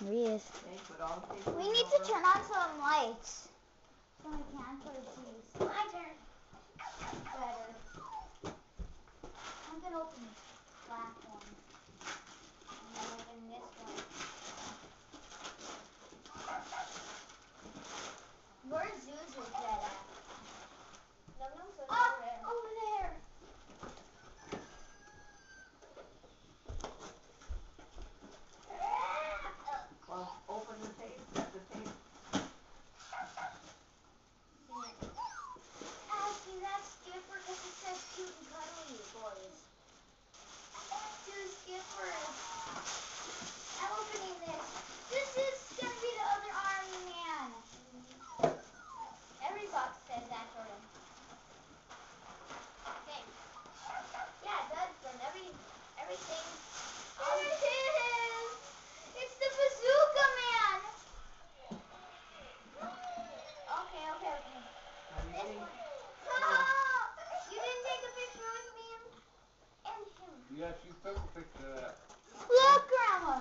There he is. We need to turn on some lights so we can put a cheese. My turn. Better. I'm gonna open this black one. I'm gonna open this one. Where's Zuzu's bed at? Over there. Well, open the tape. Set the tape. Ashley, that's Skipper because it says cute and cuddly boys. Two Skippers. I'm opening this. This is going to be the other Army Man. Every box says that, Jordan. Okay. Yeah, it does, Jordan. Everything. There it is. It's the Bazooka Man. Okay. This one. You didn't take a picture with me and him. Yes, you took a picture of that. Look, Grandma.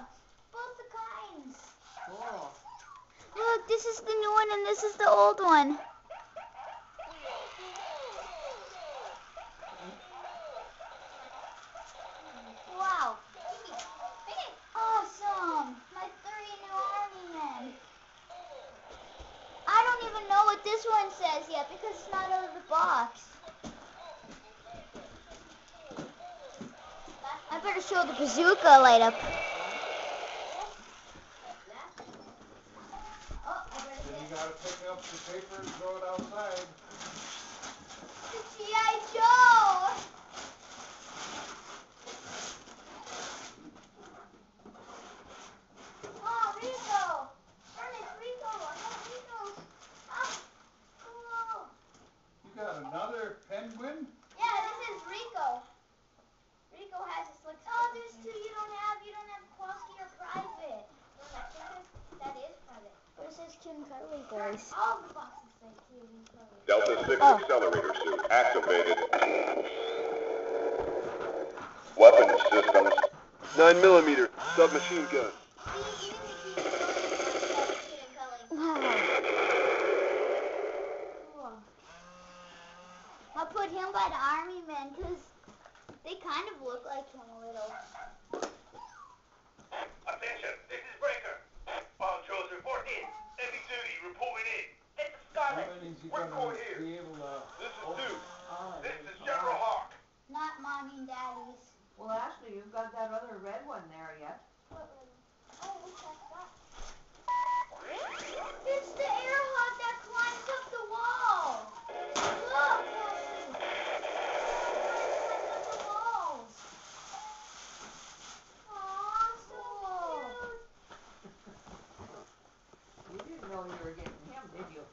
Both the kinds. Cool. Look, this is the new one and this is the old one. Wow. Awesome. My 3 new Army men. I don't even know what this one says yet because it's not out of the box. I better show the bazooka light up. Then you gotta pick up the paper and throw it outside. G.I. Joe! Oh, Rico! Ernest, Rico! I got Rico! Oh, cool! You got another penguin? Yeah, this is Rico. Rico has a slick. Oh, there's 2 you don't have. You don't have Kowalski or Private. That is Private. But it says cute and cuddly boys. All the boxes say cute and cuddly. Delta 6 accelerator suit activated. Weapon systems. 9mm submachine gun. See, even the cute and cuddly boys Wow. cool. I'll put him by the Army men because they kind of look like him a little. Attention, this is Breaker. All Joes reporting. Heavy duty reporting in. It's the Scarlet. How many is he We're gonna going here. be able to This is open? Duke. Oh, This is General Hawk. Not mommy and daddy's. well, Ashley, you've got that other red one there yet. What was it? Oh, what's that? It's the air hawk that climbs up the wall. Look, Ashley. Climbs up the walls. Aw, so cute. You didn't know you were getting him, did you?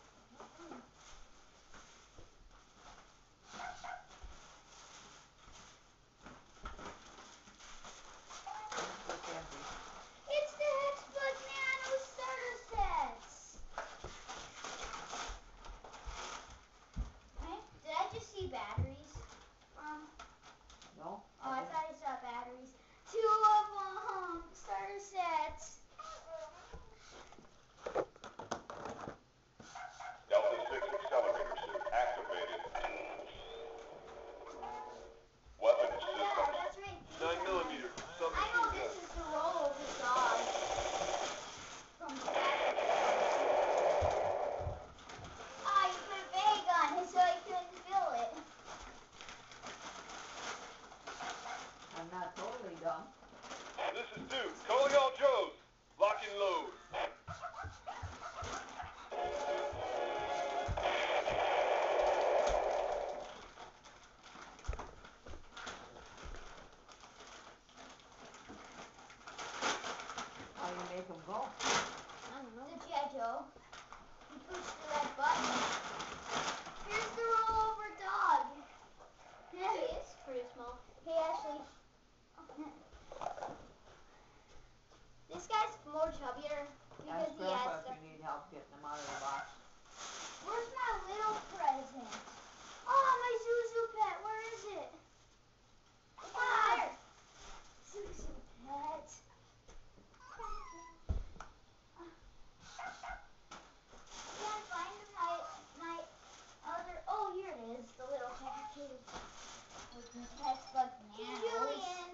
Hex bug now. Julian.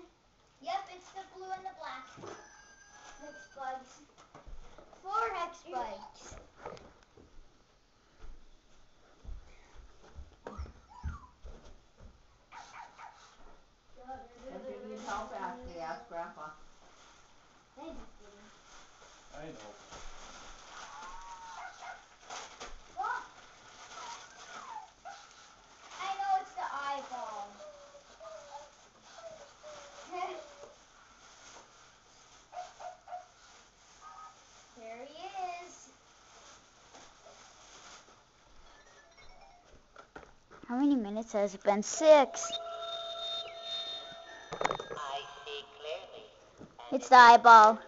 Yep, it's the blue and the black. Hex bugs. 4 hex bugs. If you need help, Ashley, ask Grandpa. They just didn't. I know. Oh. I know it's the eyeball. There he is. How many minutes has it been? 6. I see clearly. It's the eyeball.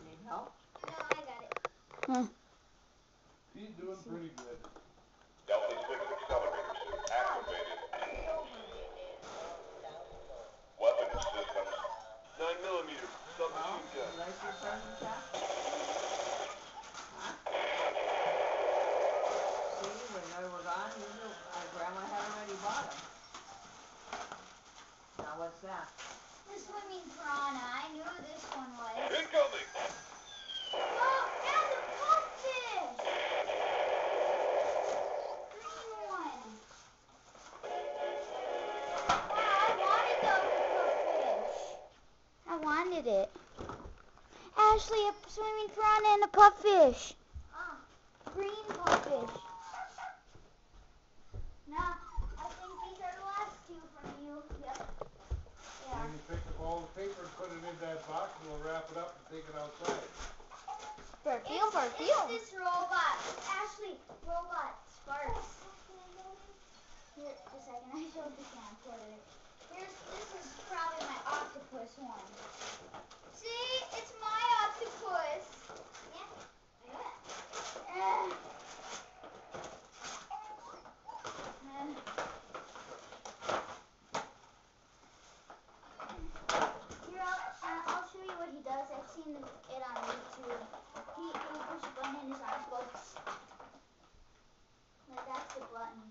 Need help? No, I got it. He's doing pretty good. Delta 6 accelerator suit activated. Weapons systems. 9mm submachine You gun. like your presents, Ashley? Huh? See, when they were gone, you knew, Grandma had already bought them. Now what's that? The swimming piranha. I knew this one was. Incoming! Oh, and the pupfish! Green one. Wow, I wanted it. Ashley, a swimming piranha and a pupfish. green pupfish. Now, I think these are the last 2 from you. Yep. Yeah. Then you pick up all the paper and put it in that box and we'll wrap it up and take it outside. It's this robot. Ashley, robot Sparks. Here, just a second. I showed the camcorder. This is probably my octopus one. See? It's my octopus. Yeah, I know that. Here, I'll show you what he does. I've seen it on YouTube. He push a button and his arms go. Like, that's the button.